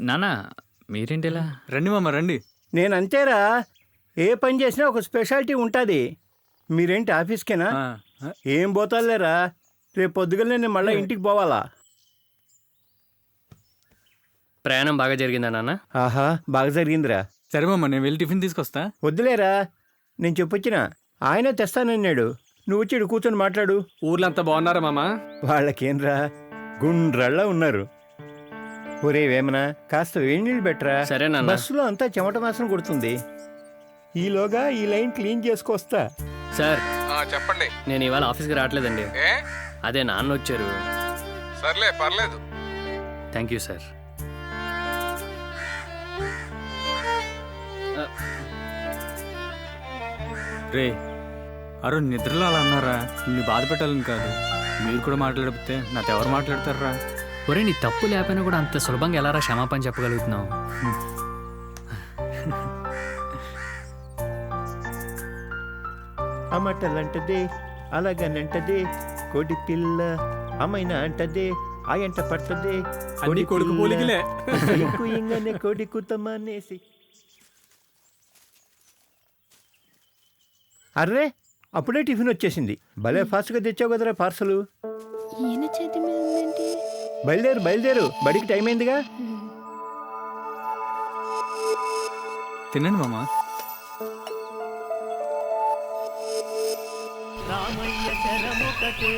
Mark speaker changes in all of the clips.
Speaker 1: నానా మీరేంటిలా?
Speaker 2: రండి మామ రండి.
Speaker 3: నేను అంతేరా, ఏ పని చేసినా ఒక స్పెషాలిటీ ఉంటుంది. మీరేంటి ఆఫీస్కేనా? ఏం పోతాలేరా, రేపు పొద్దుగలనే నేను మళ్ళీ ఇంటికి పోవాలా.
Speaker 4: ప్రయాణం బాగా జరిగిందా నాన్న?
Speaker 3: ఆహా, బాగా జరిగిందిరా.
Speaker 2: సరే మామ, నేను వెళ్ళి టిఫిన్ తీసుకొస్తా.
Speaker 3: వద్దులేరా, నేను చెప్పొచ్చిన ఆయనే తెస్తానన్నాడు. నువ్వు వచ్చి కూర్చొని మాట్లాడు.
Speaker 5: ఊర్లో అంతా బాగున్నారా మామ?
Speaker 3: వాళ్ళకేంరా, గుండ్రళ్ళ ఉన్నారు. ఒరే వేమనా, కాస్త వేడి నీళ్ళు పెట్టరా.
Speaker 4: సరే నాన్న.
Speaker 3: బస్సులో అంతా చెమట వాసన కొడుతుంది. ఈలోగా ఈ లైన్ క్లీన్ చేసుకొస్తా.
Speaker 4: సార్
Speaker 6: చెప్పండి.
Speaker 4: నేను ఇవాళ ఆఫీస్కి రావట్లేదండి.
Speaker 6: ఏ
Speaker 4: అదే నాన్న వచ్చారు.
Speaker 6: సర్లే పర్లేదు.
Speaker 4: Thank you sir.
Speaker 2: రే అరుణ్, నిద్రలో అలా అన్నారా? నిన్ను బాధ పెట్టాలని కాదు. మీరు కూడా మాట్లాడితే నాతో ఎవరు మాట్లాడతారా?
Speaker 1: ఒరే నీ తప్పు లేకపోయినా కూడా అంత సులభంగా ఎలారా క్షమాపణ చెప్పగలుగుతున్నావు?
Speaker 3: అమ్మటలంటదే అలాగనంటదే కోడి పిల్ల, అమ్మైనా అంటదే ఆయంట పట్టదే
Speaker 5: అన్ని కొడుకు పోలికలే.
Speaker 3: ఇంగనే కోడి కూతమనేసి. అర్రే, అప్పుడే టిఫిన్ వచ్చేసింది. భలే ఫాస్ట్గా తెచ్చావు కదరా పార్సలు.
Speaker 7: ఈయన చేతి మీద ఉందేంటి?
Speaker 3: బయలుదేరు బయలుదేరు, బడికి టైం అయిందిగా.
Speaker 2: తినండి మామ.
Speaker 8: రామయ్య శరమొకటే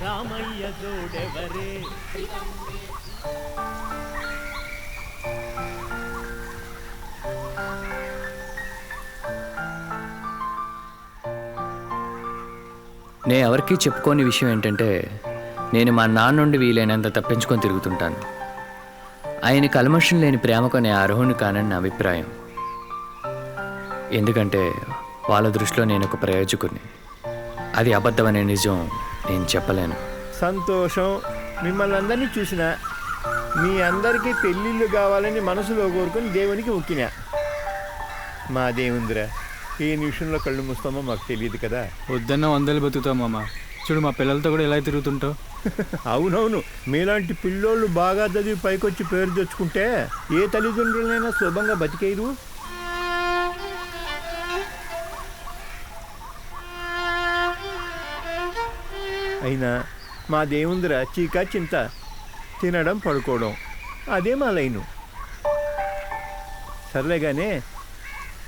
Speaker 8: రామయ్య జోడెవరే.
Speaker 1: నేను ఎవరికీ చెప్పుకోని విషయం ఏంటంటే, నేను మా నాన్న నుండి వీలైనంత తప్పించుకొని తిరుగుతుంటాను. ఆయన కల్మషం లేని ప్రేమకు నేను అర్హుని కానని నా అభిప్రాయం. ఎందుకంటే వాళ్ళ దృష్టిలో నేను ఒక ప్రయోజకుని. అది అబద్ధమనే నిజం నేను చెప్పలేను.
Speaker 3: సంతోషం, మిమ్మల్ని అందరినీ చూసిన. మీ అందరికీ పెళ్ళిళ్ళు కావాలని మనసులో కోరుకొని దేవునికి మొక్కినా. మా దేవుందిరా, ఏ నిమిషంలో కళ్ళు మూస్తామో మాకు తెలియదు కదా.
Speaker 2: వద్దన్న 100 బతుకుతావు మామ. చూడు మా పిల్లలతో కూడా ఎలా తిరుగుతుంటావు.
Speaker 3: అవునవును, మీలాంటి పిల్లోళ్ళు బాగా చదివి పైకొచ్చి పేరు తెచ్చుకుంటే ఏ తల్లిదండ్రులైనా సులభంగా బతికేరు. అయినా మా దేవుందిరా చీకా చింత, తినడం పడుకోవడం, అదే మా లైను. సర్లేగానే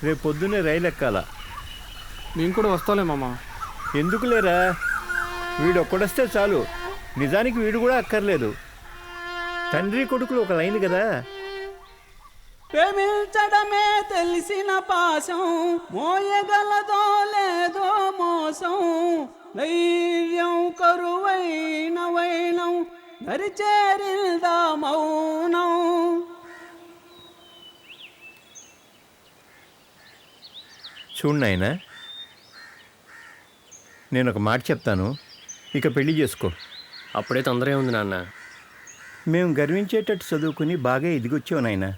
Speaker 3: రేపు పొద్దున్నే రైలు ఎక్కాల.
Speaker 5: మేము కూడా వస్తాలే మామ.
Speaker 3: ఎందుకులేరా, వీడు ఒక్కడొస్తే చాలు. నిజానికి వీడు కూడా అక్కర్లేదు. తండ్రి కొడుకులు ఒక లైన్ కదా.
Speaker 8: ప్రేమించడమే తెలిసిన పాశం, మోయగలదో లేదో మోసం. ధైర్యం కరువైన వైనం, దరిచేరిల్దా మౌనం.
Speaker 3: చూడు నాయనా, నేను ఒక మాట చెప్తాను, ఇక పెళ్లి చేసుకో.
Speaker 4: అప్పుడే తొందర ఉంది నాన్న.
Speaker 3: మేము గర్వించేటట్టు చదువుకుని బాగా ఎదిగొచ్చావు నాయనా.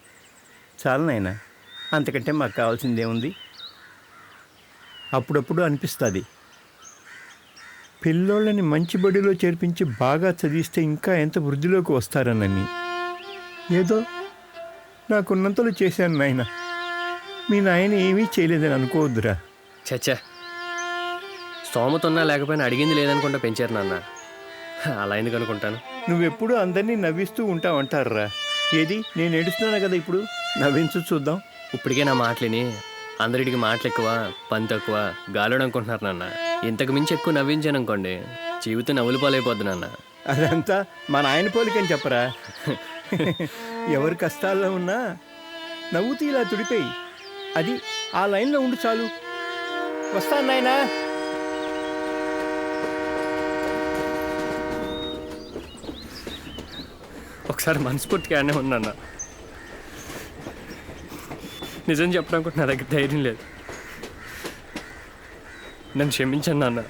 Speaker 3: చాలు నాయనా, అంతకంటే మాకు కావాల్సిందేముంది. అప్పుడప్పుడు అనిపిస్తుంది, పిల్లోళ్ళని మంచి బడిలో చేర్పించి బాగా చదివిస్తే ఇంకా ఎంత వృద్ధిలోకి వస్తారనని. ఏదో నాకున్నంతలో చేశాను నాయన. మీ నాయన ఏమీ చేయలేదని అనుకోవద్దురా.
Speaker 4: చచ్చా, స్తోమతున్నా లేకపోయినా అడిగింది లేదనుకుంటా పెంచారు నాన్న. అలా ఎందుకు అనుకుంటాను?
Speaker 3: నువ్వెప్పుడు అందరినీ నవ్విస్తూ ఉంటావంటారా. ఏది, నేను ఏడుస్తున్నాను కదా, ఇప్పుడు నవ్వించు చూద్దాం.
Speaker 4: ఇప్పటికే నా మాటలిని అందరికి మాటలు ఎక్కువ పని తక్కువ గాలుడు అనుకుంటున్నారు నాన్న. ఇంతకు మించి ఎక్కువ నవ్వించాను అనుకోండి, జీవితం నవ్వులు పాలైపోద్ది నాన్న.
Speaker 3: అదంతా మా నాయన పోలికని చెప్పరా. ఎవరి కష్టాల్లో ఉన్నా నవ్వుతూ ఇలా తుడిపోయి, అది ఆ లైన్లో ఉండి చాలు. వస్తాను నాయనా.
Speaker 4: ఒకసారి మనస్ఫూర్తిగా అనే ఉన్నా. నిజం చెప్పడానికి నా దగ్గర ధైర్యం లేదు. నన్ను క్షమించండి నాన్న.